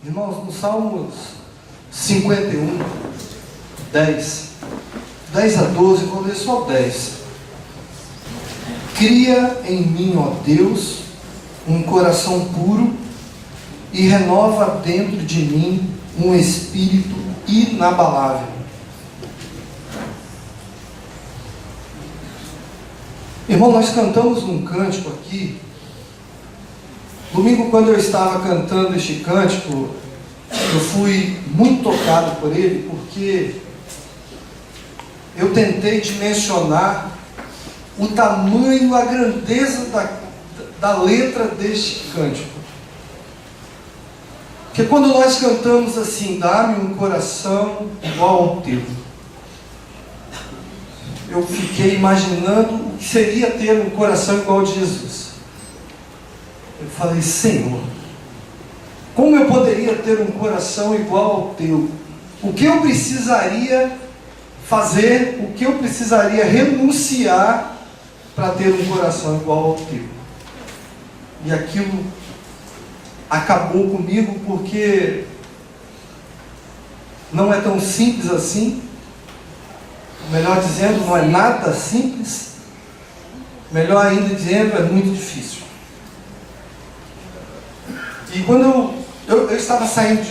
Irmãos, no Salmos 51, 10 a 12, vou ler só 10. Cria em mim, ó Deus, um coração puro e renova dentro de mim um espírito inabalável. Irmão, nós cantamos um cântico aqui. Domingo, quando eu estava cantando este cântico, eu fui muito tocado por ele, porque eu tentei dimensionar o tamanho, a grandeza da letra deste cântico. Porque quando nós cantamos assim, dá-me um coração igual ao teu, eu fiquei imaginando o que seria ter um coração igual ao de Jesus. Eu falei, Senhor, como eu poderia ter um coração igual ao teu? O que eu precisaria fazer, o que eu precisaria renunciar para ter um coração igual ao teu? E aquilo acabou comigo, porque não é tão simples assim. Melhor dizendo, não é nada simples. Melhor ainda dizendo, é muito difícil. E quando eu estava saindo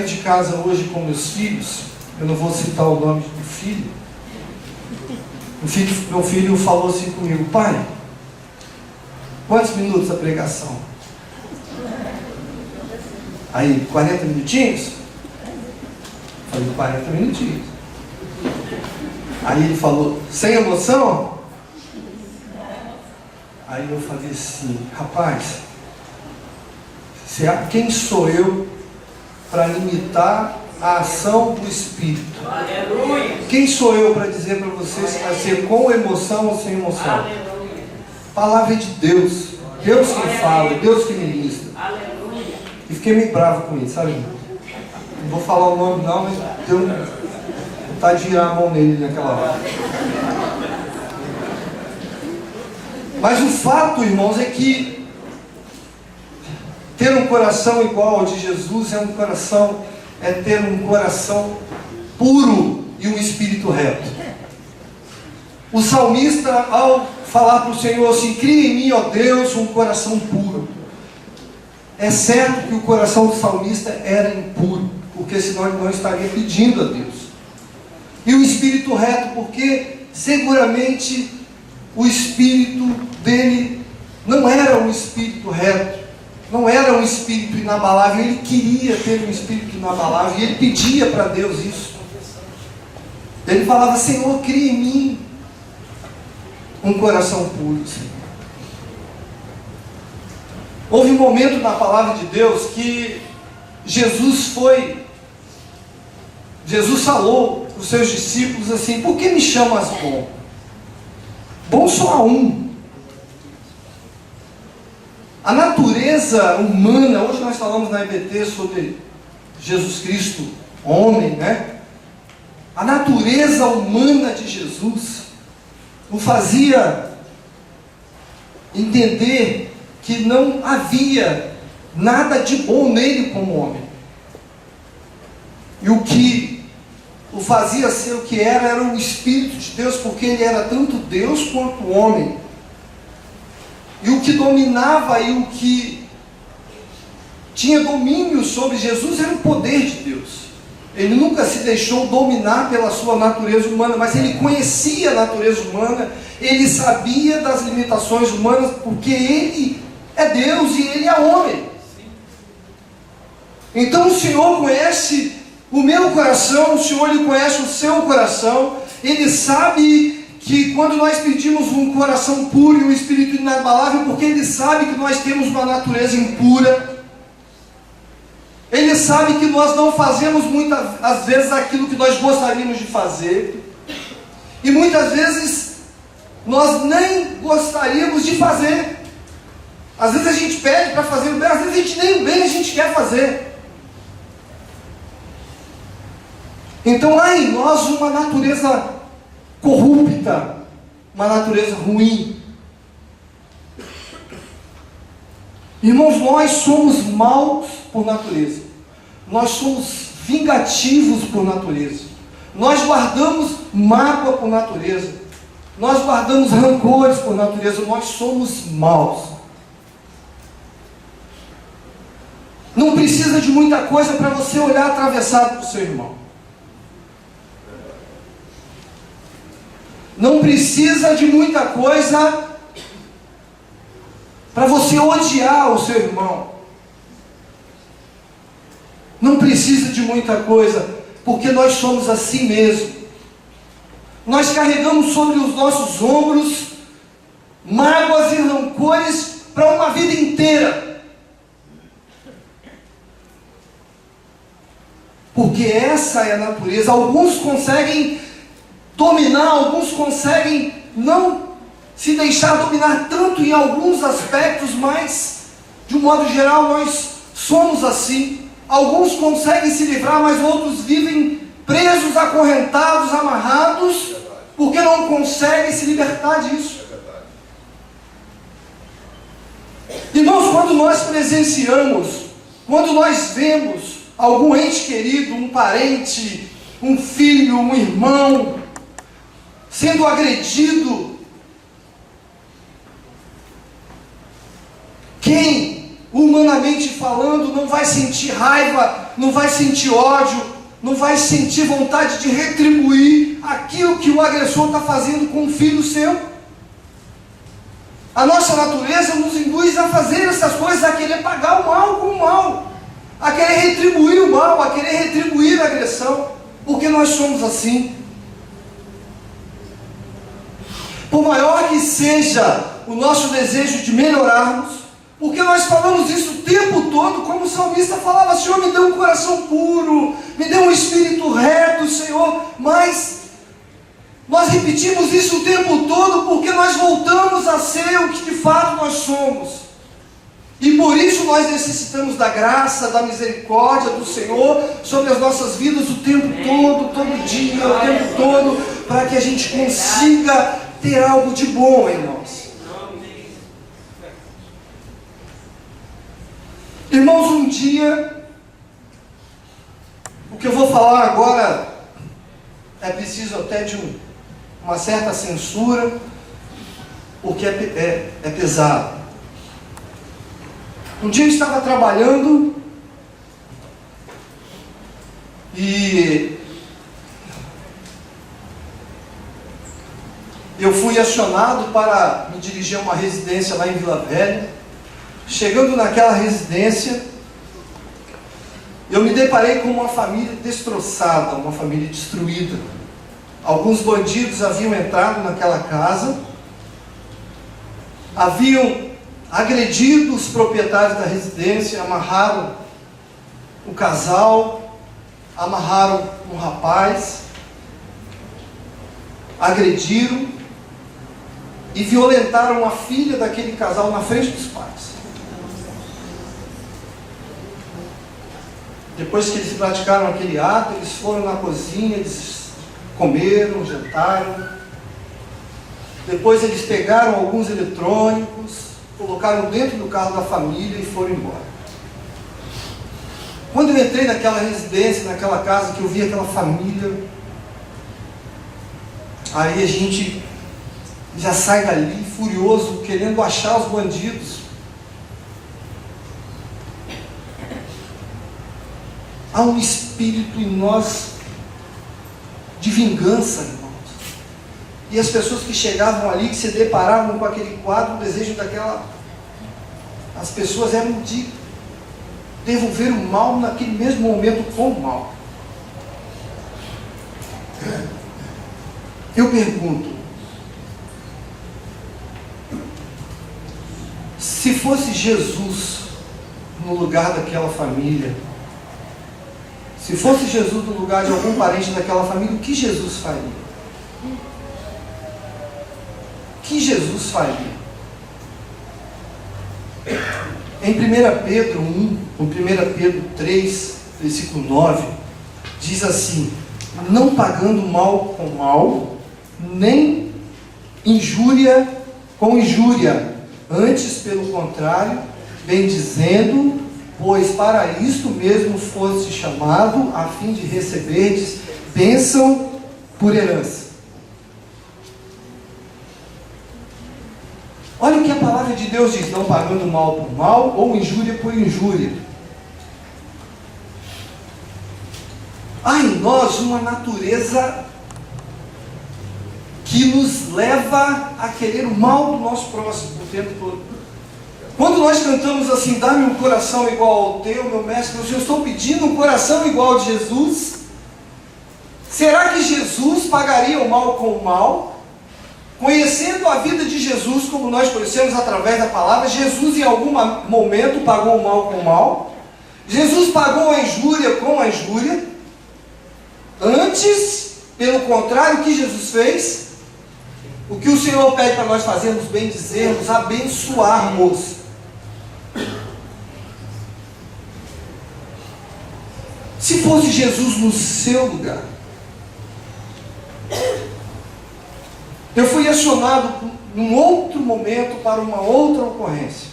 de casa hoje com meus filhos, eu não vou citar o nome do filho. Meu filho falou assim comigo, pai, quantos minutos a pregação? Aí, 40 minutinhos? Falei, 40 minutinhos. Aí ele falou, sem emoção? Aí eu falei assim, rapaz, quem sou eu para limitar a ação do Espírito? Aleluia. Quem sou eu para dizer para vocês se vai ser com emoção ou sem emoção? Aleluia. Palavra de Deus. Deus que fala, Deus que ministra. Aleluia. E fiquei meio bravo com isso, sabe? Não vou falar o nome não, mas deu vontade de girar a mão nele naquela hora. Mas o fato, irmãos, é que ter um coração igual ao de Jesus é ter um coração puro e um espírito reto. O salmista, ao falar para o Senhor assim, cria em mim, ó Deus, um coração puro. É certo que o coração do salmista era impuro, porque senão ele não estaria pedindo a Deus. E o espírito reto, porque seguramente o espírito dele não era um espírito reto, não era um espírito inabalável. Ele queria ter um espírito inabalável e ele pedia para Deus isso. Ele falava, Senhor, cria em mim um coração puro, Senhor. Houve um momento na palavra de Deus que Jesus falou para os seus discípulos assim, por que me chamas bom? Bom só há um. A natureza humana, hoje nós falamos na EBT sobre Jesus Cristo, homem, né? A natureza humana de Jesus o fazia entender que não havia nada de bom nele como homem. E o que o fazia ser o que era o Espírito de Deus, porque ele era tanto Deus quanto homem. E o que dominava e o que tinha domínio sobre Jesus era o poder de Deus. Ele nunca se deixou dominar pela sua natureza humana, mas ele conhecia a natureza humana, ele sabia das limitações humanas, porque ele é Deus e ele é homem. Então o Senhor conhece o meu coração, o Senhor ele conhece o seu coração, ele sabe que quando nós pedimos um coração puro e um espírito inabalável, porque ele sabe que nós temos uma natureza impura, ele sabe que nós não fazemos muitas às vezes aquilo que nós gostaríamos de fazer, e muitas vezes nós nem gostaríamos de fazer. Às vezes a gente pede para fazer o bem, às vezes a gente nem o bem a gente quer fazer. Então há em nós uma natureza corrupta, uma natureza ruim. Irmãos, nós somos maus por natureza. nós somos vingativos por natureza. Nós guardamos mágoa por natureza. Nós guardamos rancores por natureza. Nós somos maus. Não precisa de muita coisa para você olhar atravessado para o seu irmão. Não precisa de muita coisa para você odiar o seu irmão. Não precisa de muita coisa, porque nós somos assim mesmo. Nós carregamos sobre os nossos ombros mágoas e rancores para uma vida inteira. Porque essa é a natureza. Alguns conseguem dominar, alguns conseguem não se deixar dominar tanto em alguns aspectos, mas de um modo geral nós somos assim. Alguns conseguem se livrar, mas outros vivem presos, acorrentados, amarrados, porque não conseguem se libertar disso. Irmãos, quando nós presenciamos, quando nós vemos algum ente querido, um parente, um filho, um irmão, sendo agredido, quem, humanamente falando, não vai sentir raiva, não vai sentir ódio, não vai sentir vontade de retribuir aquilo que o agressor está fazendo com o filho seu? A nossa natureza nos induz a fazer essas coisas, a querer pagar o mal com o mal, a querer retribuir o mal, a querer retribuir a agressão, porque nós somos assim. Por maior que seja o nosso desejo de melhorarmos, porque nós falamos isso o tempo todo, como o salmista falava: Senhor, me dê um coração puro, me dê um espírito reto, Senhor. Mas nós repetimos isso o tempo todo porque nós voltamos a ser o que de fato nós somos. E por isso nós necessitamos da graça, da misericórdia do Senhor sobre as nossas vidas o tempo todo, todo dia, o tempo todo, para que a gente consiga ter algo de bom em nós. Irmãos, um dia, o que eu vou falar agora é preciso até de uma certa censura, porque é pesado. Um dia eu estava trabalhando e eu fui acionado para me dirigir a uma residência lá em Vila Velha. Chegando naquela residência, eu me deparei com uma família destroçada, uma família destruída. Alguns bandidos haviam entrado naquela casa, haviam agredido os proprietários da residência, amarraram o casal, amarraram um rapaz, agrediram e violentaram a filha daquele casal na frente dos pais. Depois que eles praticaram aquele ato, eles foram na cozinha, eles comeram, jantaram. Depois eles pegaram alguns eletrônicos, colocaram dentro do carro da família e foram embora. Quando eu entrei naquela residência, naquela casa, que eu vi aquela família, aí a gente já sai dali furioso, querendo achar os bandidos. Há um espírito em nós de vingança, irmãos. E as pessoas que chegavam ali, que se deparavam com aquele quadro, o desejo daquela... As pessoas eram de devolver o mal naquele mesmo momento com o mal. Eu pergunto, se fosse Jesus no lugar daquela família, se fosse Jesus no lugar de algum parente daquela família, o que Jesus faria? O que Jesus faria? Em 1 Pedro 1, ou 1 Pedro 3, versículo 9, diz assim: não pagando mal com mal, nem injúria com injúria, antes, pelo contrário, bendizendo, pois para isto mesmo foste chamado, a fim de receberdes bênção por herança. Olha o que a palavra de Deus diz: não pagando mal por mal, ou injúria por injúria. Há em nós uma natureza que nos leva a querer o mal do nosso próximo o tempo todo. Quando nós cantamos assim: dá-me um coração igual ao teu, meu mestre, eu estou pedindo um coração igual ao de Jesus. Será que Jesus pagaria o mal com o mal? Conhecendo a vida de Jesus, como nós conhecemos através da palavra, Jesus em algum momento pagou o mal com o mal. Jesus pagou a injúria com a injúria. Antes, pelo contrário, o que Jesus fez? O que o Senhor pede para nós fazermos, bem dizermos, abençoarmos. Se fosse Jesus no seu lugar, eu fui acionado num outro momento para uma outra ocorrência.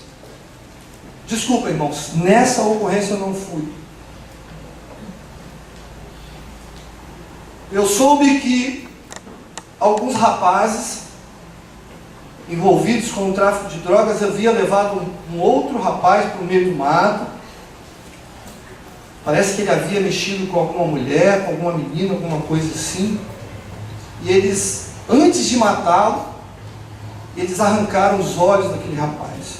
Desculpa, irmãos, nessa ocorrência eu não fui. Eu soube que alguns rapazes envolvidos com o tráfico de drogas haviam levado um outro rapaz para o meio do mato. Parece que ele havia mexido com alguma mulher, com alguma menina, alguma coisa assim. E eles, antes de matá-lo, eles arrancaram os olhos daquele rapaz.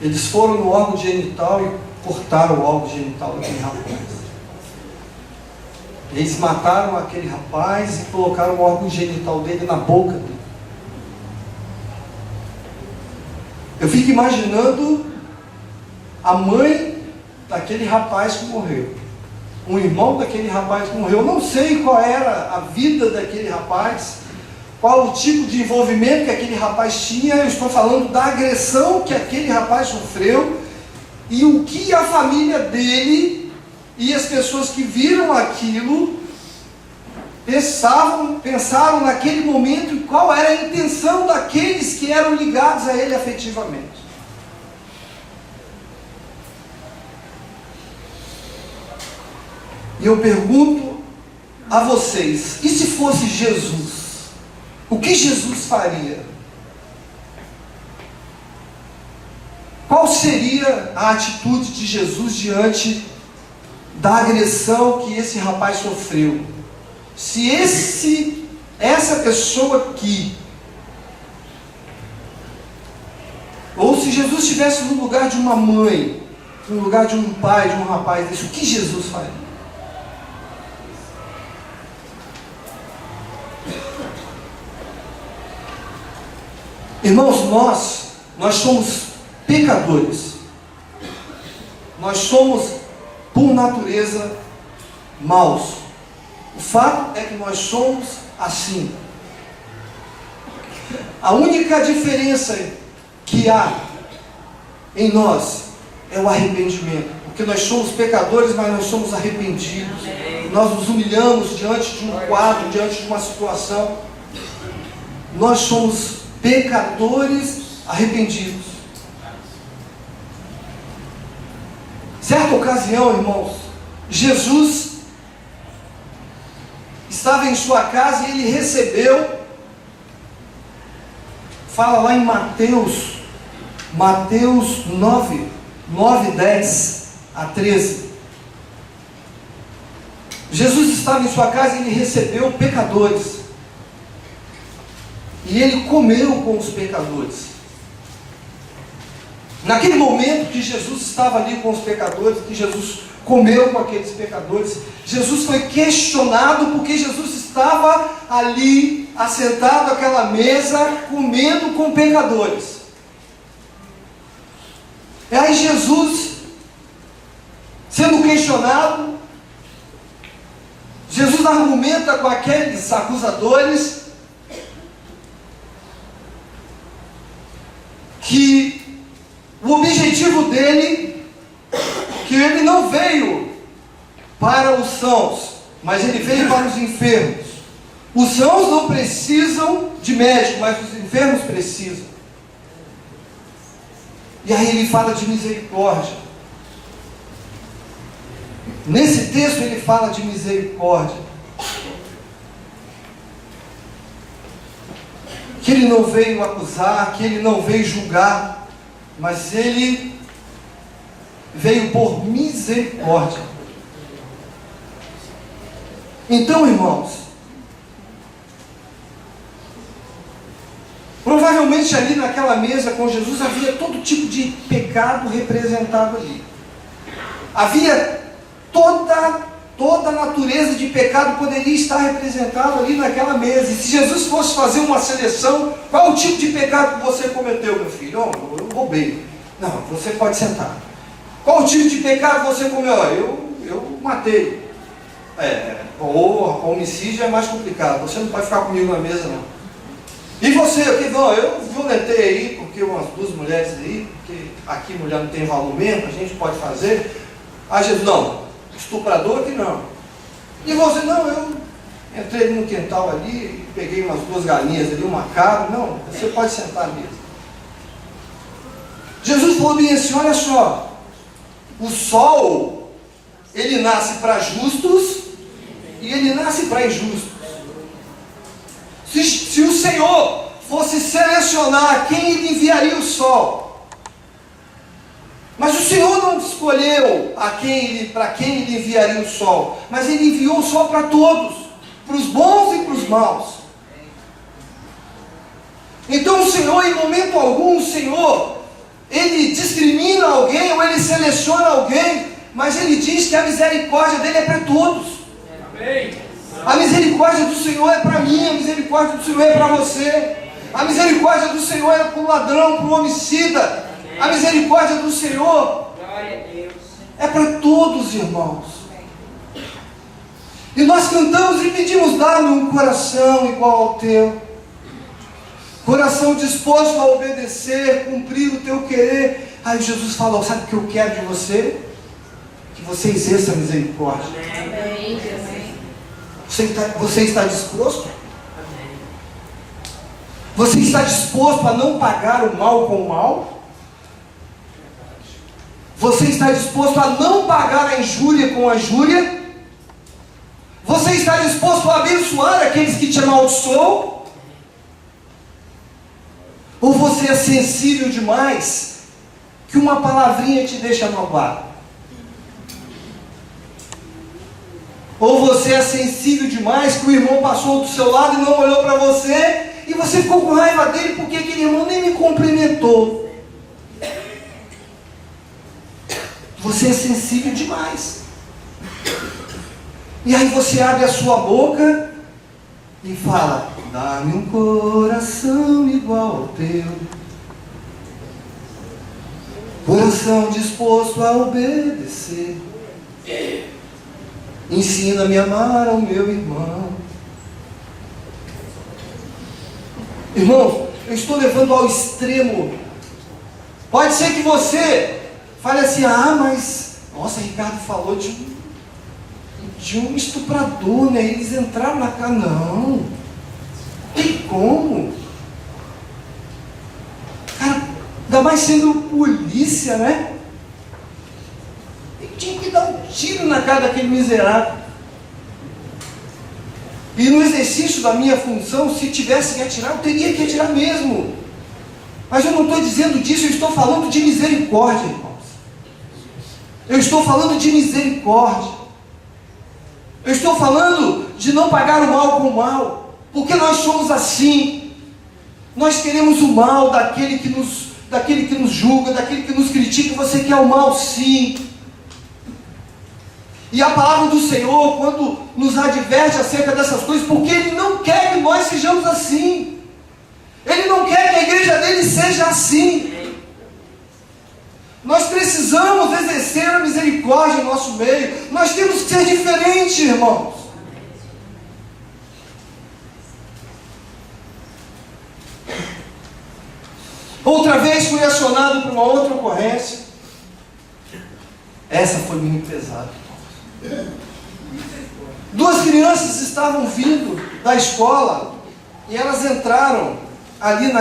Eles foram no órgão genital e cortaram o órgão genital daquele rapaz. Eles mataram aquele rapaz e colocaram o órgão genital dele na boca dele. Eu fico imaginando a mãe daquele rapaz que morreu, um irmão daquele rapaz que morreu. Eu não sei qual era a vida daquele rapaz, qual o tipo de envolvimento que aquele rapaz tinha. Eu estou falando da agressão que aquele rapaz sofreu e o que a família dele e as pessoas que viram aquilo pensaram naquele momento, e qual era a intenção daqueles que eram ligados a ele afetivamente. E eu pergunto a vocês: e se fosse Jesus? O que Jesus faria? Qual seria a atitude de Jesus diante da agressão que esse rapaz sofreu? Se essa pessoa aqui, ou se Jesus estivesse no lugar de uma mãe, no lugar de um pai, de um rapaz desse, o que Jesus faria? Irmãos, nós somos pecadores. Nós somos, por natureza, maus. O fato é que nós somos assim. A única diferença que há em nós é o arrependimento. Porque nós somos pecadores, mas nós somos arrependidos. Nós nos humilhamos diante de um quadro, diante de uma situação. Nós somos pecadores arrependidos. Certa ocasião, irmãos, Jesus estava em sua casa e ele recebeu, fala lá em Mateus 9, 10 a 13. Jesus estava em sua casa e ele recebeu pecadores. E ele comeu com os pecadores. Naquele momento que Jesus estava ali com os pecadores, que Jesus comeu com aqueles pecadores, Jesus foi questionado porque Jesus estava ali, assentado àquela mesa, comendo com pecadores. E aí Jesus, sendo questionado, Jesus argumenta com aqueles acusadores que o objetivo dele, que ele não veio para os sãos, mas ele veio para os enfermos. Os sãos não precisam de médico, mas os enfermos precisam. E aí ele fala de misericórdia. Nesse texto ele fala de misericórdia. Que ele não veio acusar, que ele não veio julgar, mas ele veio por misericórdia. Então, irmãos, provavelmente ali naquela mesa com Jesus havia todo tipo de pecado representado ali. Havia toda a natureza de pecado poderia estar representada ali naquela mesa. E se Jesus fosse fazer uma seleção, qual o tipo de pecado que você cometeu, meu filho? Oh, eu roubei. Não, você pode sentar. Qual o tipo de pecado você comeu? Eu matei. Ou homicídio é mais complicado. Você não pode ficar comigo na mesa, não. E você? Não, eu violentei aí, porque umas duas mulheres aí, porque aqui mulher não tem valor mesmo, a gente pode fazer. Jesus, não. Estuprador aqui não. E você? Não, eu entrei no quintal ali, peguei umas duas galinhas ali, uma cabra. Não, você pode sentar mesmo. Jesus falou bem assim, olha só, o sol, ele nasce para justos e ele nasce para injustos. Se o Senhor fosse selecionar quem ele enviaria o sol, mas o Senhor não escolheu para quem ele enviaria o sol, mas ele enviou o sol para todos, para os bons e para os maus. Então o Senhor, em momento algum, o Senhor, ele discrimina alguém ou ele seleciona alguém, mas ele diz que a misericórdia dele é para todos. Amém. A misericórdia do Senhor é para mim, a misericórdia do Senhor é para você, a misericórdia do Senhor é para o ladrão, para o homicida. A misericórdia do Senhor é para todos, irmãos. E nós cantamos e pedimos, dá-me um coração igual ao teu, coração disposto a obedecer, cumprir o teu querer. Aí Jesus falou, sabe o que eu quero de você? Que você exerça a misericórdia. Amém. Você está disposto? Você está disposto a não pagar o mal com o mal? Você está disposto a não pagar a injúria com a injúria? Você está disposto a abençoar aqueles que te amaldiçoam? Ou você é sensível demais que uma palavrinha te deixa magoado? Ou você é sensível demais que o irmão passou do seu lado e não olhou para você e você ficou com raiva dele porque aquele irmão nem me cumprimentou? Você é sensível demais. E aí você abre a sua boca e fala, dá-me um coração igual ao teu, coração disposto a obedecer, ensina-me a amar ao meu irmão. Irmão, eu estou levando ao extremo. Pode ser que você fale assim, mas, nossa, Ricardo falou de um estuprador, né? Eles entraram na casa. Não, tem como? Cara, ainda mais sendo polícia, né? Ele tinha que dar um tiro na cara daquele miserável. E no exercício da minha função, se tivesse que atirar, eu teria que atirar mesmo. Mas eu não estou dizendo disso, eu estou falando de misericórdia, irmãos. Eu estou falando de misericórdia. Eu estou falando de não pagar o mal com o mal, porque nós somos assim. Nós queremos o mal daquele que nos julga, daquele que nos critica. Você quer o mal, sim. E a palavra do Senhor, quando nos adverte acerca dessas coisas, porque Ele não quer que nós sejamos assim. Ele não quer que a igreja dele seja assim. Nós precisamos exercer a misericórdia em nosso meio. Nós temos que ser diferentes, irmãos. Outra vez fui acionado por uma outra ocorrência. Essa foi muito pesada. Duas crianças estavam vindo da escola e elas entraram ali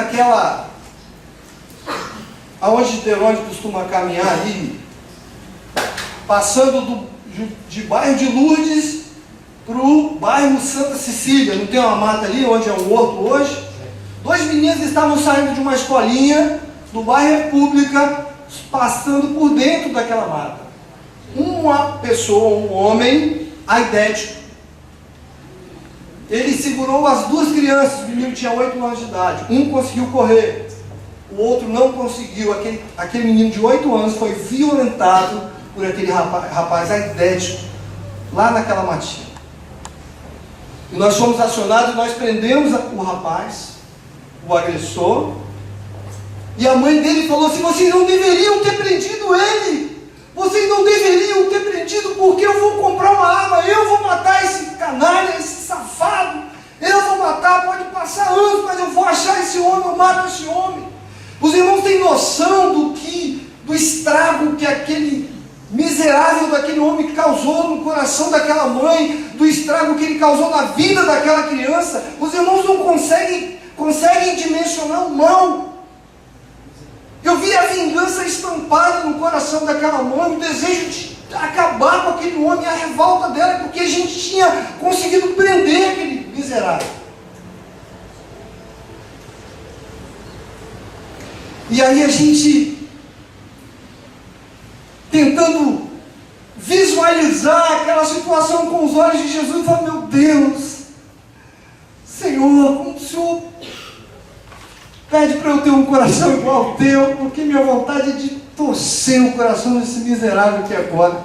aonde Niterói costuma caminhar ali, passando de bairro de Lourdes para o bairro Santa Cecília. Não tem uma mata ali onde é um horto hoje? 2 meninos estavam saindo de uma escolinha do bairro República, passando por dentro daquela mata. Uma pessoa, um homem aidético, ele segurou as 2 crianças. O menino tinha 8 anos de idade. Um conseguiu correr, o outro não conseguiu. Aquele menino de 8 anos foi violentado por aquele rapaz aidético lá naquela matinha. E nós fomos acionados, nós prendemos o rapaz, o agressor, e a mãe dele falou assim: vocês não deveriam ter prendido ele, vocês não deveriam ter prendido, porque eu vou comprar uma arma, eu vou matar esse canalha, esse safado, eu vou matar, pode passar anos, mas eu vou achar esse homem, eu mato esse homem. Os irmãos têm noção do estrago que aquele miserável daquele homem causou no coração daquela mãe, do estrago que ele causou na vida daquela criança? Os irmãos não conseguem dimensionar o mal. Eu vi a vingança estampada no coração daquela mãe, o desejo de acabar com aquele homem, a revolta dela, porque a gente tinha conseguido prender aquele miserável. E aí a gente tentando visualizar aquela situação com os olhos de Jesus, e fala: meu Deus, Senhor, como o Senhor pede para eu ter um coração igual ao teu, porque minha vontade é de torcer o coração desse miserável aqui agora.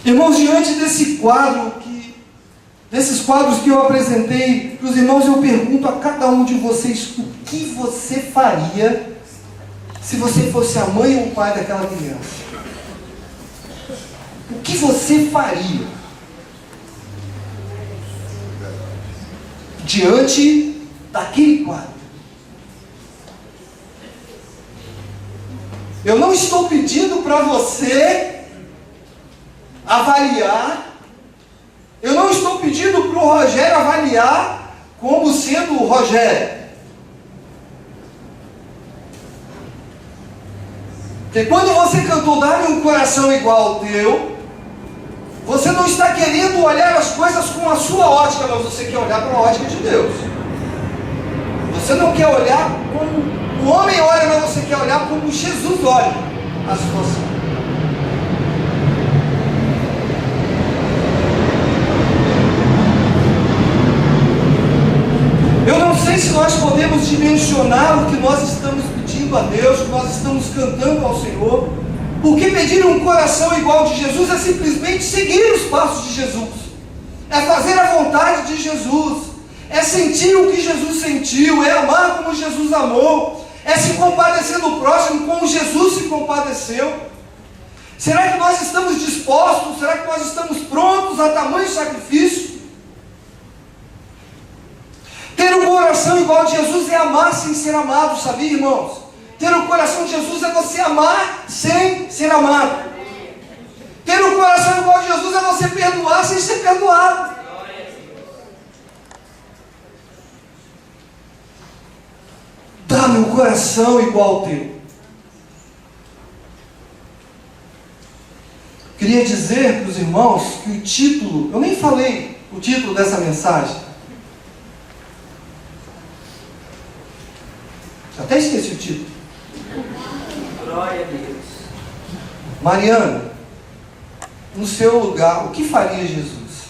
Irmãos, diante desse quadro, desses quadros que eu apresentei para os irmãos, eu pergunto a cada um de vocês: o que você faria se você fosse a mãe ou o pai daquela criança? O que você faria diante daquele quadro? Eu não estou pedindo para você avaliar, eu não estou pedindo para o Rogério avaliar como sendo o Rogério. Porque quando você cantou "Dá-me um coração igual ao teu", você não está querendo olhar as coisas com a sua ótica, mas você quer olhar para a ótica de Deus. Você não quer olhar como o homem olha, mas você quer olhar como Jesus olha a situação. Eu não sei se nós podemos dimensionar o que nós estamos pedindo a Deus, o que nós estamos cantando ao Senhor, porque pedir um coração igual ao de Jesus é simplesmente seguir os passos de Jesus, é fazer a vontade de Jesus, é sentir o que Jesus sentiu, é amar como Jesus amou, é se compadecer do próximo como Jesus se compadeceu. Será que nós estamos dispostos? Será que nós estamos prontos a tamanho sacrifício? Ter um coração igual a de Jesus é amar sem ser amado, sabia, irmãos? Ter o coração de Jesus é você amar sem ser amado. Ter um coração igual a de Jesus é você perdoar sem ser perdoado. Dá-me um coração igual ao teu. Queria dizer para os irmãos que o título, eu nem falei o título dessa mensagem. Até esqueci o título. Glória a Deus. Mariana, no seu lugar, o que faria Jesus?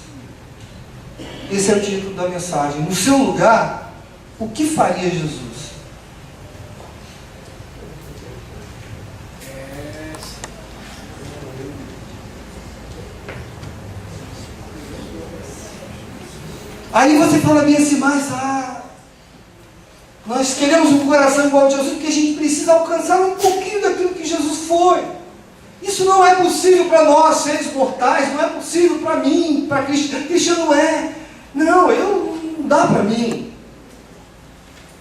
Esse é o título da mensagem. No seu lugar, o que faria Jesus? Aí você fala bem assim: mas nós queremos um coração igual a Jesus, porque a gente precisa alcançar um pouquinho daquilo que Jesus foi. Isso não é possível para nós, seres mortais, não é possível para mim, para Cristo. Cristo não é. Não dá para mim.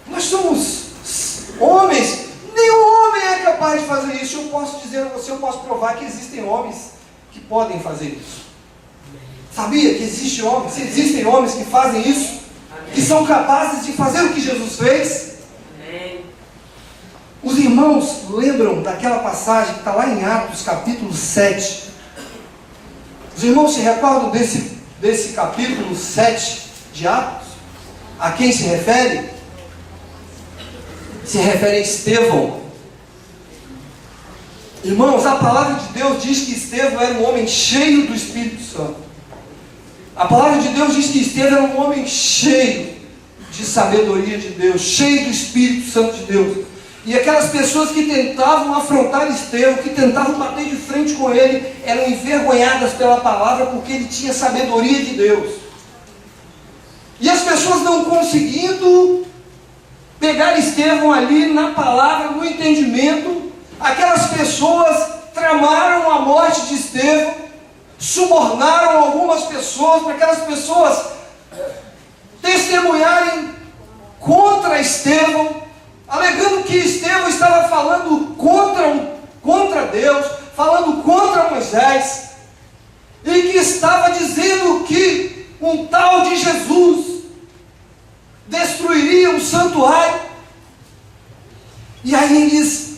Nós somos homens, nenhum homem é capaz de fazer isso. Eu posso dizer a você, eu posso provar que existem homens que podem fazer isso. Sabia que existem homens que fazem isso? que são capazes de fazer o que Jesus fez. Amém. Os irmãos lembram daquela passagem que está lá em Atos capítulo 7? Os irmãos se recordam desse capítulo 7 de Atos? A quem se refere? Se refere a Estevão. Irmãos, a palavra de Deus diz que Estevão era um homem cheio do Espírito Santo. A palavra de Deus diz que Estevão era um homem cheio de sabedoria de Deus, cheio do Espírito Santo de Deus. E aquelas pessoas que tentavam afrontar Estevão, que tentavam bater de frente com ele, eram envergonhadas pela palavra, porque ele tinha sabedoria de Deus. E as pessoas não conseguindo pegar Estevão ali na palavra, no entendimento, aquelas pessoas tramaram a morte de Estevão, subornaram algumas pessoas para aquelas pessoas testemunharem contra Estevão, alegando que Estevão estava falando contra Deus, falando contra Moisés, e que estava dizendo que um tal de Jesus destruiria o santuário. E aí eles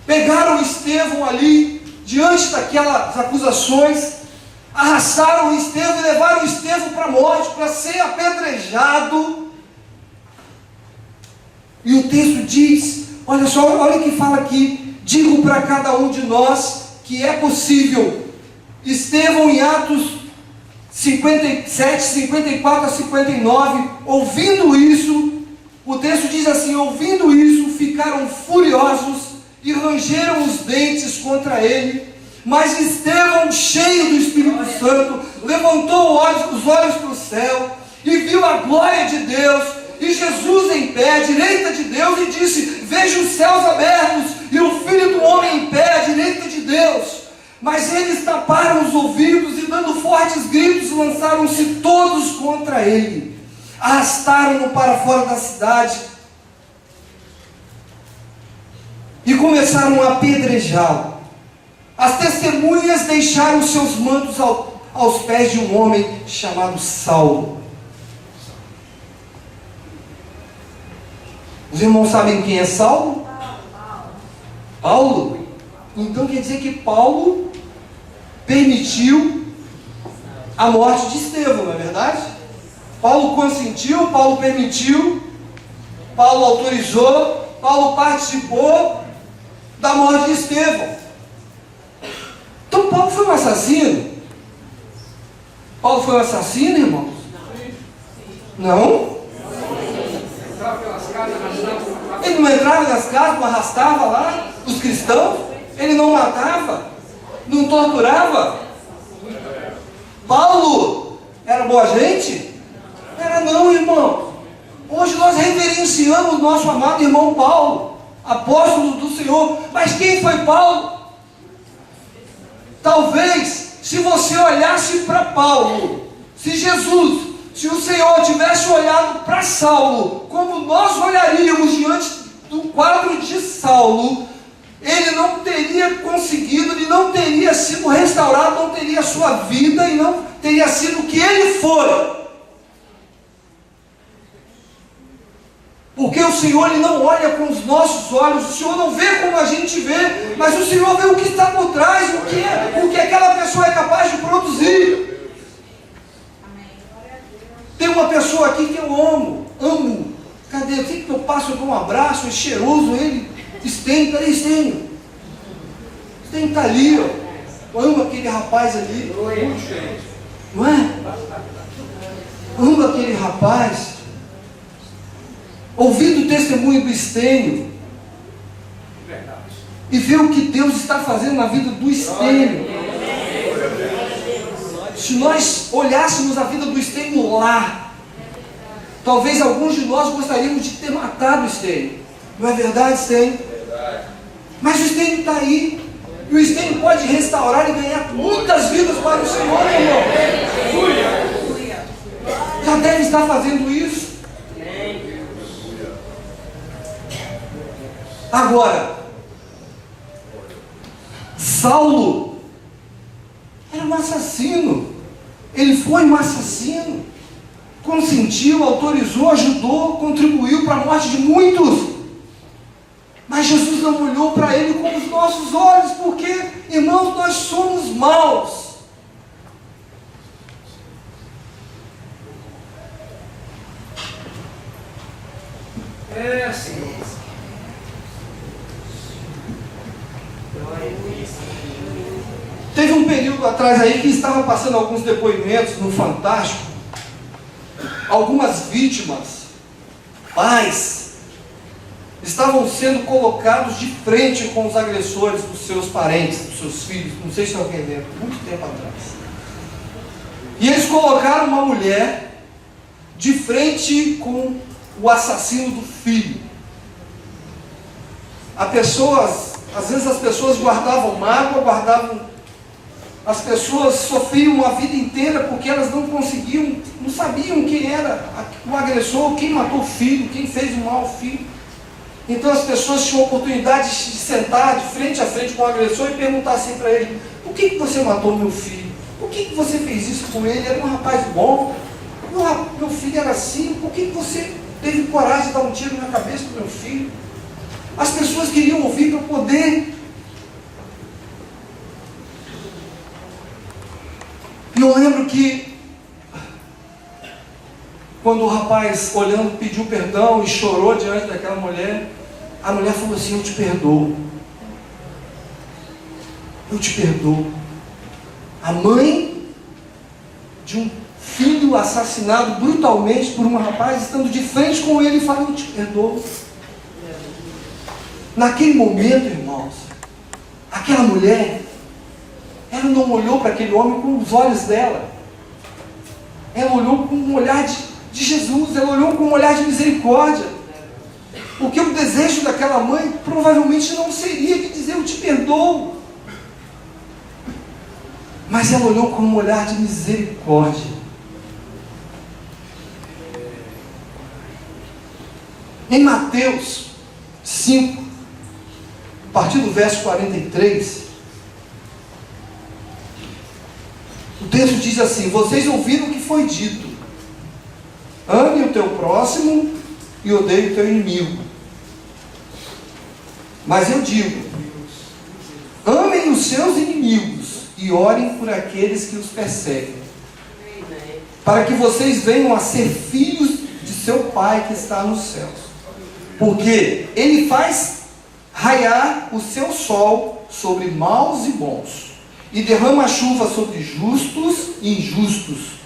pegaram Estevão ali, diante daquelas acusações, arrastaram Estevão e levaram Estevão para a morte, para ser apedrejado. E o texto diz, olha só, olha o que fala aqui: digo para cada um de nós que é possível. Estevão, em Atos 57, 54 a 59, ouvindo isso, o texto diz assim: ouvindo isso, ficaram furiosos e rangeram os dentes contra ele. Mas Estevão, cheio do Espírito Santo, levantou os olhos para o céu e viu a glória de Deus e Jesus em pé, à direita de Deus, e disse: vejo os céus abertos e o Filho do Homem em pé, à direita de Deus. Mas eles taparam os ouvidos e, dando fortes gritos, lançaram-se todos contra ele, arrastaram-no para fora da cidade e começaram a apedrejá-lo. As testemunhas deixaram seus mantos aos pés de um homem chamado Saulo. Os irmãos sabem quem é Saulo? Paulo. Então quer dizer que Paulo permitiu a morte de Estevão, não é verdade? Paulo consentiu, Paulo permitiu, Paulo autorizou, Paulo participou da morte de Estevão. Então Paulo foi um assassino? Paulo foi um assassino, irmãos? Não? Ele não entrava nas casas, não arrastava lá os cristãos? Ele não matava? Não torturava? Paulo era boa gente? Era não, irmão. Hoje nós reverenciamos nosso amado irmão Paulo, apóstolo do Senhor. Mas quem foi Paulo? Talvez, se você olhasse para Paulo, se Jesus, se o Senhor tivesse olhado para Saulo, como nós olharíamos diante do quadro de Saulo, ele não teria conseguido, ele não teria sido restaurado, não teria sua vida e não teria sido o que ele foi. Porque o Senhor, ele não olha com os nossos olhos, o Senhor não vê como a gente vê, mas o Senhor vê o que está por trás, o que aquela pessoa é capaz de produzir. Tem uma pessoa aqui que eu amo. Cadê? O que eu passo? Eu dou um abraço, é cheiroso ele. Estênio, cadê Estênio? Estênio está ali, ó. Eu amo aquele rapaz ali. Não é? Amo aquele rapaz. Ouvindo o testemunho do Estênio e ver o que Deus está fazendo na vida do Estênio. Se nós olhássemos a vida do Estênio lá, talvez alguns de nós gostaríamos de ter matado o Estênio. Não é verdade, Estênio? Mas o Estênio está aí. E o Estênio pode restaurar e ganhar muitas vidas para o Senhor, meu irmão. Já deve estar fazendo isso. Agora, Saulo era um assassino. Ele foi um assassino. consentiu, autorizou, ajudou, contribuiu para a morte de muitos. Mas Jesus não olhou para ele com os nossos olhos, porque, irmãos, nós somos maus. Senhor. Teve um período atrás aí que estava passando alguns depoimentos no Fantástico. Algumas vítimas, pais, estavam sendo colocados de frente com os agressores dos seus parentes, dos seus filhos. Não sei se alguém lembra, muito tempo atrás. E eles colocaram uma mulher de frente com o assassino do filho. Às vezes as pessoas guardavam mágoa, as pessoas sofriam a vida inteira porque elas não conseguiam, não sabiam quem era o agressor, quem matou o filho, quem fez o mal ao filho. Então as pessoas tinham a oportunidade de sentar de frente a frente com o agressor e perguntar assim para ele: por que você matou meu filho? Por que você fez isso com ele? Era um rapaz bom, meu filho era assim, por que você teve coragem de dar um tiro na cabeça do meu filho? As pessoas queriam ouvir para poder. E eu lembro que quando o rapaz, olhando, pediu perdão e chorou diante daquela mulher, a mulher falou assim: eu te perdoo. Eu te perdoo. A mãe de um filho assassinado brutalmente por um rapaz, estando de frente com ele, e fala: eu te perdoo. Naquele momento, irmãos, aquela mulher, ela não olhou para aquele homem com os olhos dela. Ela olhou com um olhar de Jesus, ela olhou com um olhar de misericórdia. Porque o desejo daquela mãe provavelmente não seria de dizer: eu te perdoo. Mas ela olhou com um olhar de misericórdia. Em Mateus 5, a partir do verso 43, o texto diz assim: vocês ouviram o que foi dito: ame o teu próximo e odeie o teu inimigo. Mas eu digo: amem os seus inimigos e orem por aqueles que os perseguem, para que vocês venham a ser filhos de seu Pai que está nos céus. Porque Ele faz raiar o seu sol sobre maus e bons, e derrama a chuva sobre justos e injustos.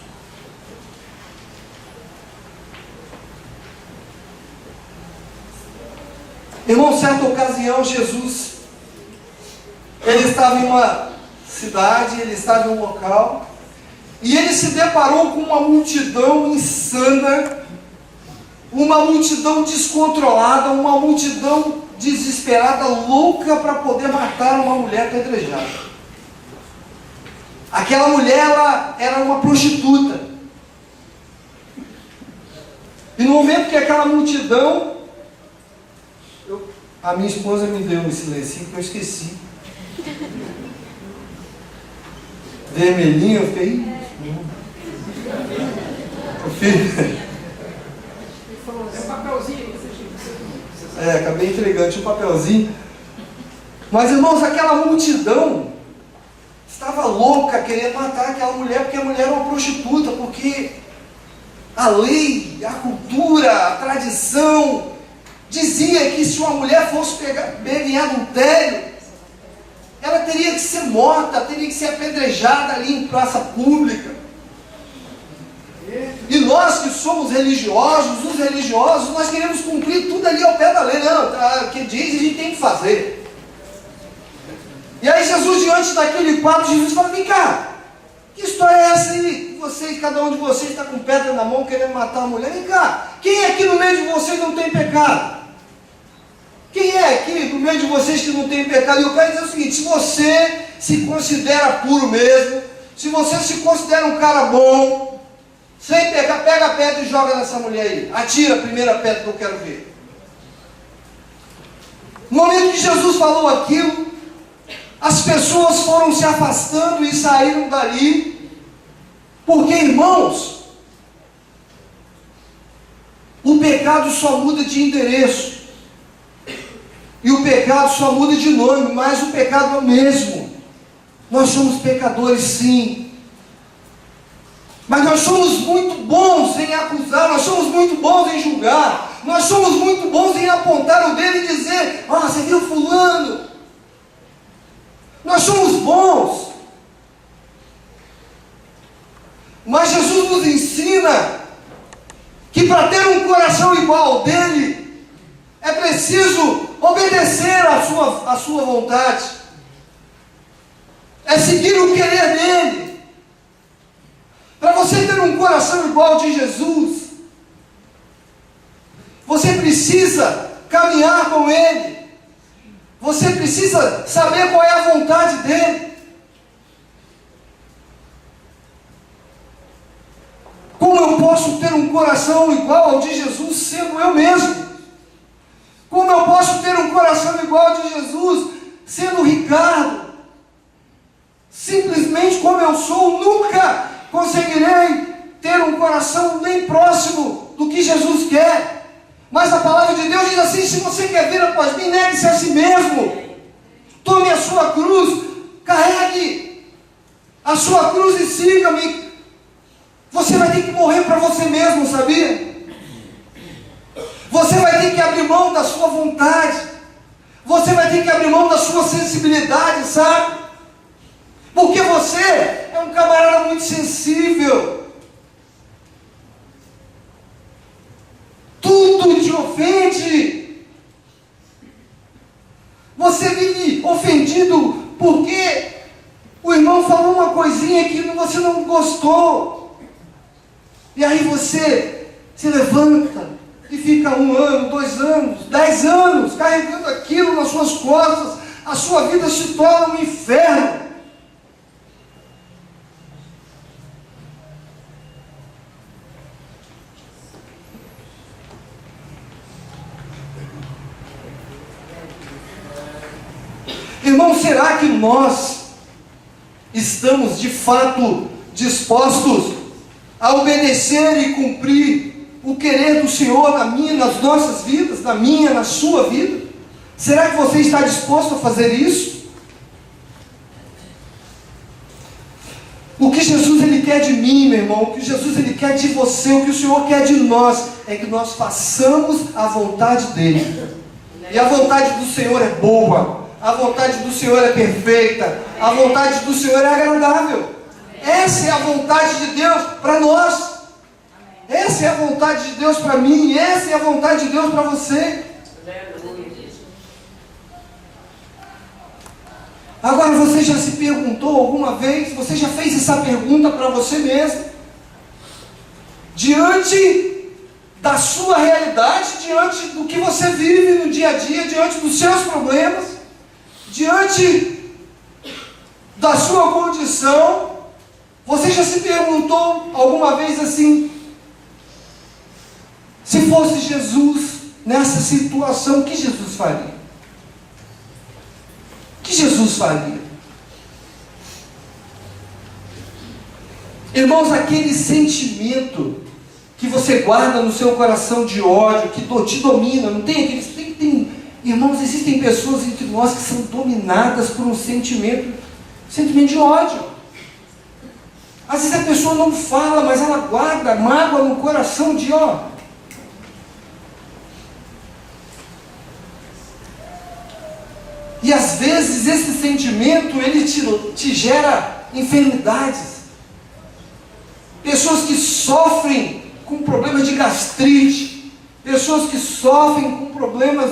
Irmão, certa ocasião, Jesus, ele estava em uma cidade, ele estava em um local, e ele se deparou com uma multidão insana, uma multidão descontrolada, uma multidão desesperada, louca para poder matar uma mulher apedrejada. Aquela mulher, ela era uma prostituta. E no momento que aquela multidão... a minha esposa me deu um silencinho que eu esqueci. Vermelhinho, eu fiquei... acabei entregando, tinha um papelzinho. Mas, irmãos, aquela multidão estava louca, querendo matar aquela mulher, porque a mulher era uma prostituta, porque a lei, a cultura, a tradição dizia que se uma mulher fosse pega em adultério, ela teria que ser morta, teria que ser apedrejada ali em praça pública. E nós que somos religiosos, os religiosos, nós queremos cumprir tudo ali ao pé da lei. Não, o que diz a gente tem que fazer. E aí Jesus, diante daquele quadro, Jesus fala: vem cá, que história é essa aí? Vocês, cada um de vocês está com pedra na mão querendo matar a mulher. Vem cá, quem aqui no meio de vocês não tem pecado? Quem é aqui no meio de vocês que não tem pecado? E eu quero dizer o seguinte: se você se considera puro mesmo, se você se considera um cara bom, sem pecar, pega a pedra e joga nessa mulher aí. Atira a primeira pedra que eu quero ver. No momento que Jesus falou aquilo, as pessoas foram se afastando e saíram dali, porque, irmãos, O pecado só muda de endereço. E o pecado só muda de nome, mas o pecado é o mesmo. Nós somos pecadores, sim. Mas nós somos muito bons em acusar, nós somos muito bons em julgar, nós somos muito bons em apontar o dedo e dizer: ó, você viu fulano? Nós somos bons. Mas Jesus nos ensina que para ter um coração igual ao dele, é preciso obedecer à sua vontade. É seguir o querer dele. Para você ter um coração igual ao de Jesus, você precisa caminhar com ele. Você precisa saber qual é a vontade dele. Como eu posso ter um coração igual ao de Jesus sendo eu mesmo? Como eu posso ter um coração igual ao de Jesus sendo Ricardo? Simplesmente como eu sou, nunca conseguirei ter um coração nem próximo do que Jesus quer. Mas a palavra de Deus diz assim: se você quer vir após mim, negue-se a si mesmo. Tome a sua cruz, carregue a sua cruz e siga-me. Você vai ter que morrer para você mesmo, sabia? Você vai ter que abrir mão da sua vontade. Você vai ter que abrir mão da sua sensibilidade, sabe? Porque você é um camarada muito sensível. Tudo te ofende. Você vive ofendido porque o irmão falou uma coisinha que você não gostou. E aí você se levanta e fica 1 ano, 2 anos, 10 anos carregando aquilo nas suas costas. A sua vida se torna um inferno. Irmão, será que nós estamos de fato dispostos a obedecer e cumprir o querer do Senhor na minha, nas nossas vidas, na minha, na sua vida? Será que você está disposto a fazer isso? O que Jesus ele quer de mim, meu irmão, o que Jesus ele quer de você, o que o Senhor quer de nós, é que nós façamos a vontade dele. E a vontade do Senhor é boa. A vontade do Senhor é perfeita. A vontade do Senhor é agradável. Essa é a vontade de Deus para nós. Essa é a vontade de Deus para mim. Essa é a vontade de Deus para você. Agora, você já se perguntou alguma vez? Você já fez essa pergunta para você mesmo? Diante da sua realidade, diante do que você vive no dia a dia, diante dos seus problemas, diante da sua condição, você já se perguntou alguma vez assim: se fosse Jesus nessa situação, o que Jesus faria? O que Jesus faria? Irmãos, aquele sentimento que você guarda no seu coração de ódio, que te domina, não tem aqueles... Irmãos, existem pessoas entre nós que são dominadas por um sentimento de ódio. Às vezes a pessoa não fala, mas ela guarda mágoa no coração de ó. E às vezes esse sentimento, ele te gera enfermidades. Pessoas que sofrem com problemas de gastrite, pessoas que sofrem com problemas,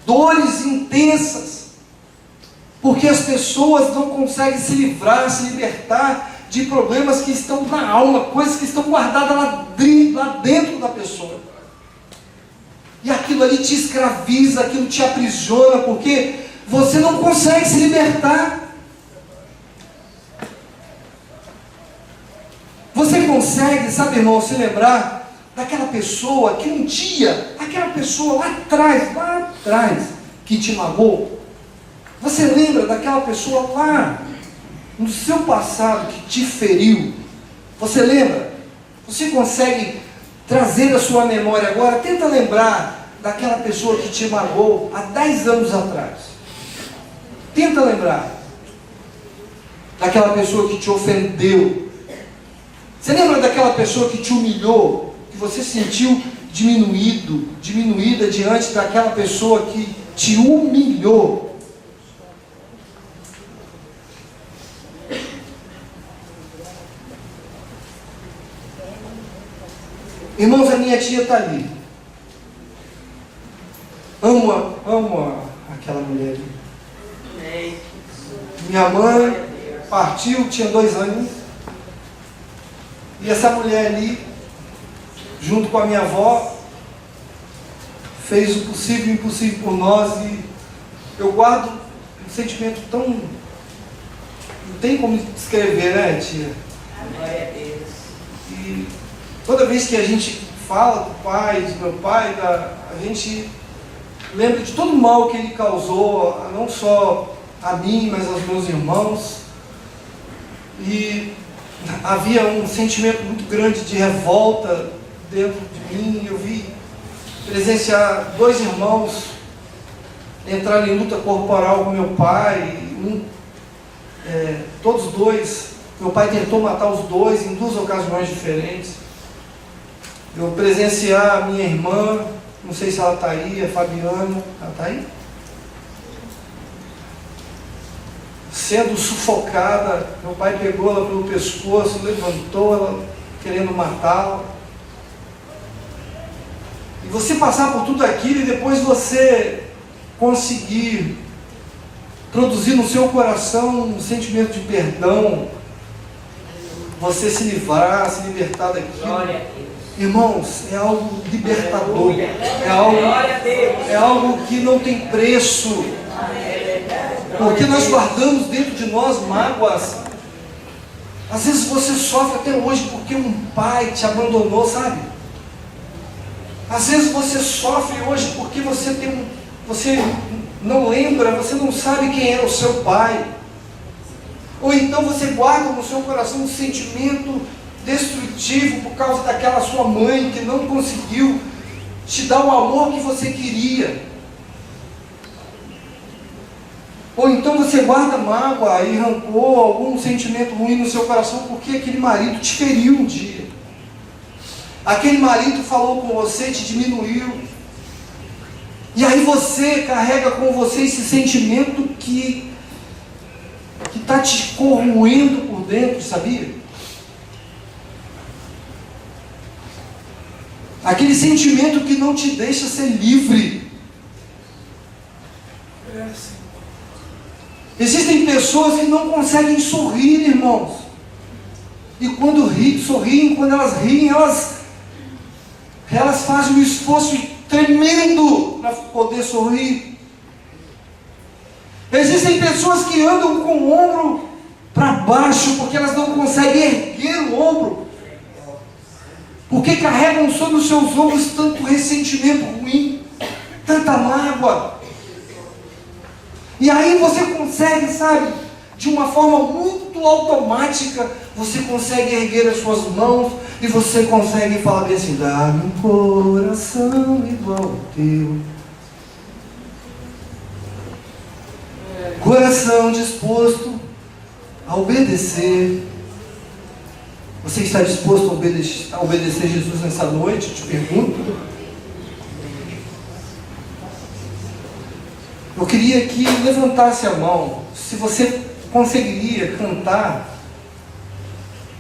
dores intensas, porque as pessoas não conseguem se livrar, se libertar de problemas que estão na alma, coisas que estão guardadas lá dentro da pessoa. E aquilo ali te escraviza, aquilo te aprisiona, porque você não consegue se libertar. Você consegue, sabe, irmão, se lembrar daquela pessoa que um dia, aquela pessoa lá atrás, que te magoou? Você lembra daquela pessoa lá no seu passado que te feriu? Você lembra? Você consegue trazer a sua memória agora, tenta lembrar daquela pessoa que te magoou há 10 anos atrás. Tenta lembrar daquela pessoa que te ofendeu. Você lembra daquela pessoa que te humilhou, que você se sentiu diminuída diante daquela pessoa que te humilhou? Irmãos, a minha tia está ali. Amo aquela mulher ali. Minha mãe partiu, tinha 2 anos. E essa mulher ali, junto com a minha avó, fez o possível e o impossível por nós. E eu guardo um sentimento tão... Não tem como descrever, né, tia? Glória a Deus. E toda vez que a gente fala do pai, do meu pai, a gente lembra de todo o mal que ele causou, não só a mim, mas aos meus irmãos. E havia um sentimento muito grande de revolta dentro de mim. Eu vi presenciar 2 irmãos entrarem em luta corporal com meu pai. Todos 2, meu pai tentou matar os 2 em 2 ocasiões diferentes. Eu presenciar a minha irmã, não sei se ela está aí, a Fabiana, ela está aí? Sendo sufocada, meu pai pegou ela pelo pescoço, levantou ela, querendo matá-la. E você passar por tudo aquilo e depois você conseguir produzir no seu coração um sentimento de perdão, você se livrar, se libertar daquilo. Glória a Deus. Irmãos, é algo libertador, é algo que não tem preço, porque nós guardamos dentro de nós mágoas. Às vezes você sofre até hoje porque um pai te abandonou, sabe? Às vezes você sofre hoje porque você não lembra, você não sabe quem era o seu pai. Ou então você guarda no seu coração um sentimento destrutivo por causa daquela sua mãe que não conseguiu te dar o amor que você queria. Ou então você guarda mágoa e rancor, algum sentimento ruim no seu coração porque aquele marido te feriu um dia. Aquele marido falou com você, te diminuiu. E aí você carrega com você esse sentimento que está te corroendo por dentro, sabia? Aquele sentimento que não te deixa ser livre. Existem pessoas que não conseguem sorrir, irmãos. E quando sorriem, quando elas riem, elas fazem um esforço tremendo para poder sorrir. Existem pessoas que andam com o ombro para baixo, porque elas não conseguem erguer o ombro, porque carregam sobre os seus ombros tanto ressentimento ruim, tanta mágoa. E aí você consegue, sabe, de uma forma muito automática, você consegue erguer as suas mãos e você consegue falar bem assim: dá-me um coração igual ao teu, coração disposto a obedecer. Você está disposto a obedecer Jesus nessa noite? Eu te pergunto. Eu queria que levantasse a mão, se você conseguiria cantar,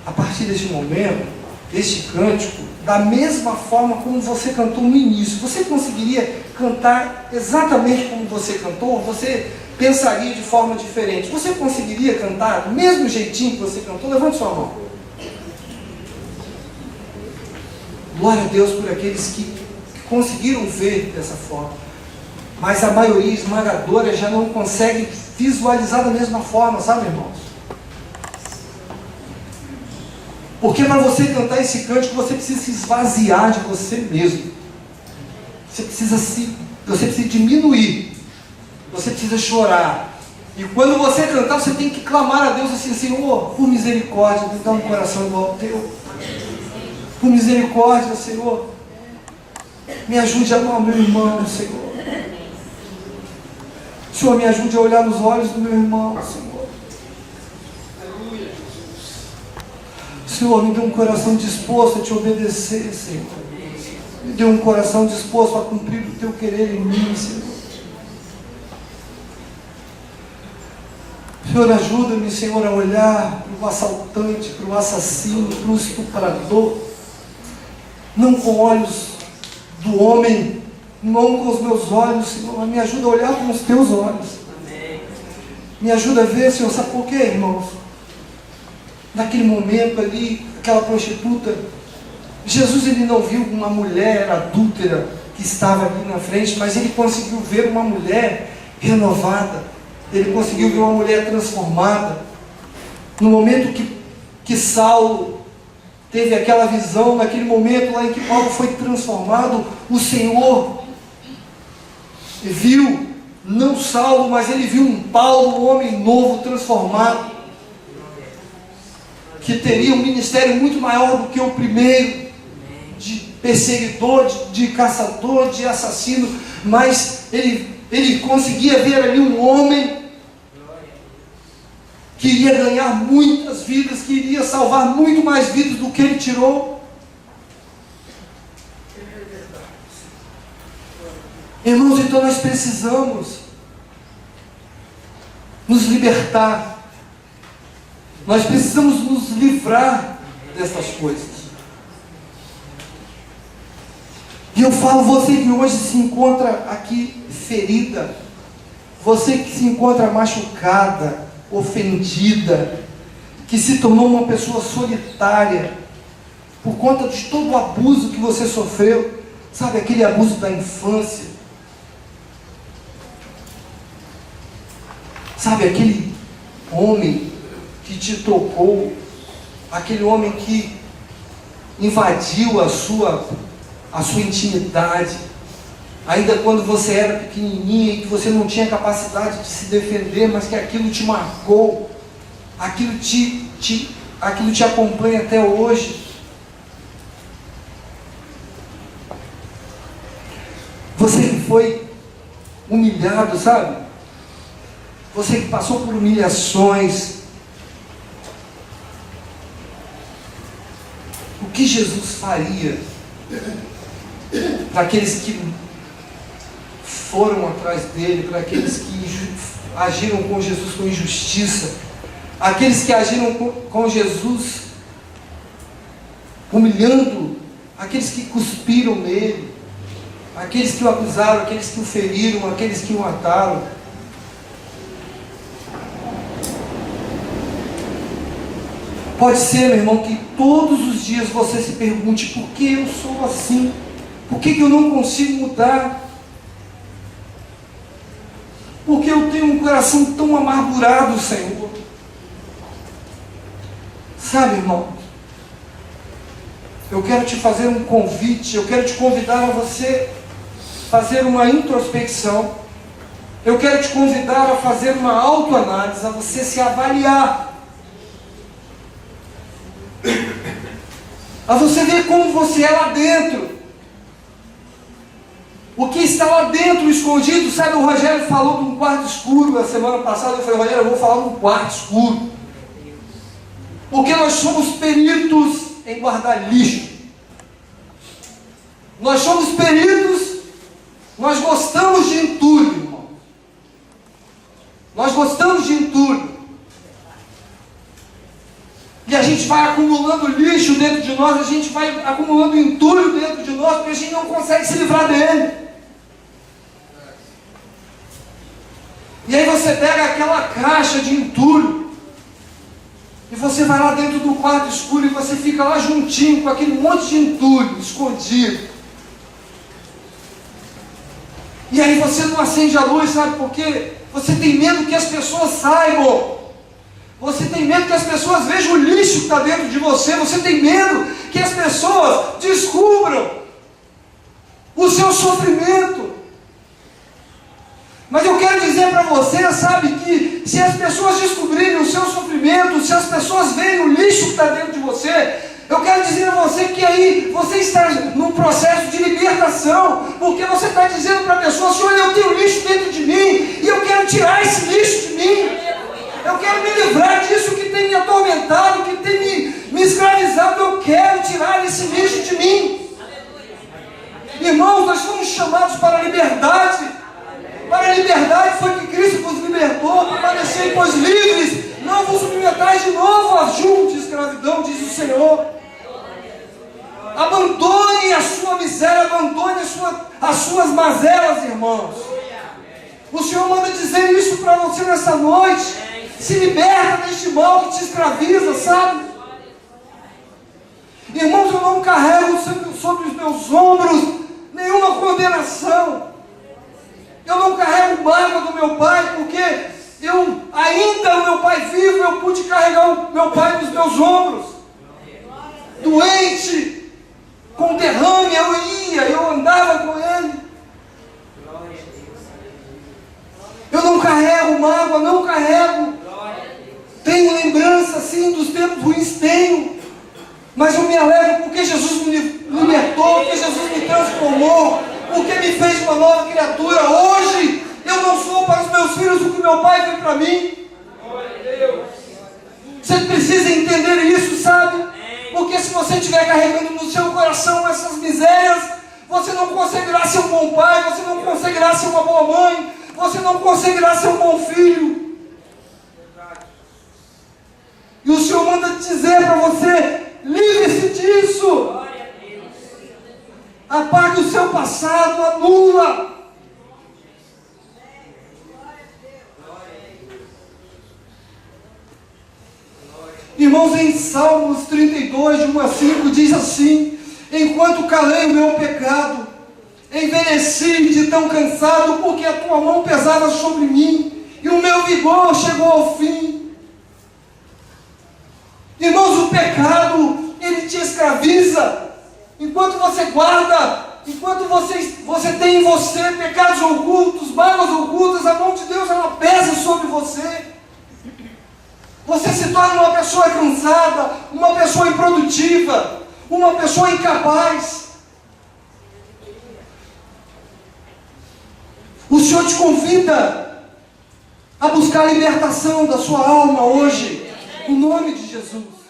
a partir deste momento, este cântico, da mesma forma como você cantou no início. Você conseguiria cantar exatamente como você cantou? Você pensaria de forma diferente? Você conseguiria cantar do mesmo jeitinho que você cantou? Levante sua mão. Glória a Deus por aqueles que conseguiram ver dessa forma. Mas a maioria esmagadora já não consegue visualizar da mesma forma, sabe, irmãos? Porque para você cantar esse cântico, você precisa se esvaziar de você mesmo. Você precisa diminuir. Você precisa chorar. E quando você cantar, você tem que clamar a Deus assim: Senhor, por misericórdia, me dá um coração igual ao teu. Por misericórdia, Senhor, me ajude a amar o meu irmão, Senhor. Senhor, me ajude a olhar nos olhos do meu irmão, Senhor. Senhor, me dê um coração disposto a te obedecer, Senhor. Me dê um coração disposto a cumprir o teu querer em mim, Senhor. Senhor, ajuda-me, Senhor, a olhar para o assaltante, para o assassino, para o estuprador, não com olhos do homem, não com os meus olhos, Senhor, mas me ajuda a olhar com os teus olhos. Me ajuda a ver, Senhor, sabe por quê, irmãos? Naquele momento ali, aquela prostituta, Jesus ele não viu uma mulher adúltera que estava ali na frente, mas ele conseguiu ver uma mulher renovada. Ele conseguiu ver uma mulher transformada. No momento que Saulo teve aquela visão, naquele momento lá em que Paulo foi transformado, o Senhor viu, não Saulo, mas ele viu um Paulo, um homem novo, transformado, que teria um ministério muito maior do que o primeiro, de perseguidor, de caçador, de assassino, mas ele conseguia ver ali um homem que iria ganhar muitas vidas, que iria salvar muito mais vidas do que ele tirou. Irmãos, então nós precisamos nos libertar. Nós precisamos nos livrar dessas coisas. E eu falo, você que hoje se encontra aqui ferida, você que se encontra machucada, ofendida, que se tornou uma pessoa solitária, por conta de todo o abuso que você sofreu, sabe, aquele abuso da infância, sabe, aquele homem que te trocou, aquele homem que invadiu a sua intimidade, ainda quando você era pequenininha e que você não tinha capacidade de se defender, mas que aquilo te marcou, aquilo te acompanha até hoje. Você que foi humilhado, sabe? Você que passou por humilhações. O que Jesus faria para aqueles que foram atrás dele, para aqueles que agiram com Jesus com injustiça, aqueles que agiram com Jesus humilhando, aqueles que cuspiram nele, aqueles que o acusaram, aqueles que o feriram, aqueles que o mataram. Pode ser, meu irmão, que todos os dias você se pergunte: por que eu sou assim? Por que eu não consigo mudar? Porque eu tenho um coração tão amargurado, Senhor. Sabe, irmão, eu quero te fazer um convite, eu quero te convidar a você fazer uma introspecção. Eu quero te convidar a fazer uma autoanálise, a você se avaliar. A você ver como você é lá dentro. O que está lá dentro escondido, sabe? O Rogério falou de um quarto escuro a semana passada. Eu falei: Rogério, eu vou falar de um quarto escuro. Porque nós somos peritos em guardar lixo. Nós somos peritos, nós gostamos de entulho, irmão. Nós gostamos de entulho. E a gente vai acumulando lixo dentro de nós, a gente vai acumulando entulho dentro de nós, porque a gente não consegue se livrar dele. E aí você pega aquela caixa de entulho, e você vai lá dentro do quarto escuro, e você fica lá juntinho com aquele monte de entulho escondido. E aí você não acende a luz, sabe por quê? Você tem medo que as pessoas saibam. Você tem medo que as pessoas vejam o lixo que está dentro de você. Você tem medo que as pessoas descubram o seu sofrimento. Mas eu quero dizer para você, sabe, que se as pessoas descobrirem o seu sofrimento, se as pessoas veem o lixo que está dentro de você, Eu quero dizer a você que aí você está num processo de libertação, porque você está dizendo para a pessoa: Senhor, eu tenho lixo dentro de mim, e eu quero tirar esse lixo de mim. Eu quero me livrar disso que tem me atormentado, que tem me escravizado. Eu quero tirar esse lixo de mim. Irmãos, nós fomos chamados para a liberdade. Para a liberdade foi que Cristo vos libertou. Permanecei, pois, livres. Não vos submetais de novo a jugo de escravidão, diz o Senhor. Abandone a sua miséria, abandone as suas mazelas, irmãos. O Senhor manda dizer isso para você nessa noite. Se liberta deste mal que te escraviza, sabe? Irmãos, eu não carrego sobre os meus ombros nenhuma condenação. Eu não carrego mágoa do meu pai, porque ainda o meu pai vivo, eu pude carregar o meu pai nos meus ombros. Doente, com derrame, eu andava com ele. Eu não carrego mágoa, não carrego. Tenho lembrança, sim, dos tempos ruins, tenho. Mas eu me alegro porque Jesus me libertou, porque Jesus me transformou, porque me fez uma nova criatura. Hoje, eu não sou para os meus filhos o que meu pai foi para mim. Você precisa entender isso, sabe? Porque se você estiver carregando no seu coração essas misérias, você não conseguirá ser um bom pai, você não conseguirá ser uma boa mãe, você não conseguirá ser um bom filho. E o Senhor manda dizer para você: livre-se disso. Apague o seu passado, anula. Irmãos, em Salmos 32, de 1 a 5, diz assim: enquanto calei o meu pecado, envelheci de tão cansado, porque a tua mão pesava sobre mim, e o meu vigor chegou ao fim. Irmãos, o pecado, ele te escraviza. Enquanto você guarda, enquanto você tem em você pecados ocultos, mágoas ocultas, a mão de Deus, ela pesa sobre você. Você se torna uma pessoa cansada, uma pessoa improdutiva, uma pessoa incapaz. O Senhor te convida a buscar a libertação da sua alma hoje, em nome de Jesus.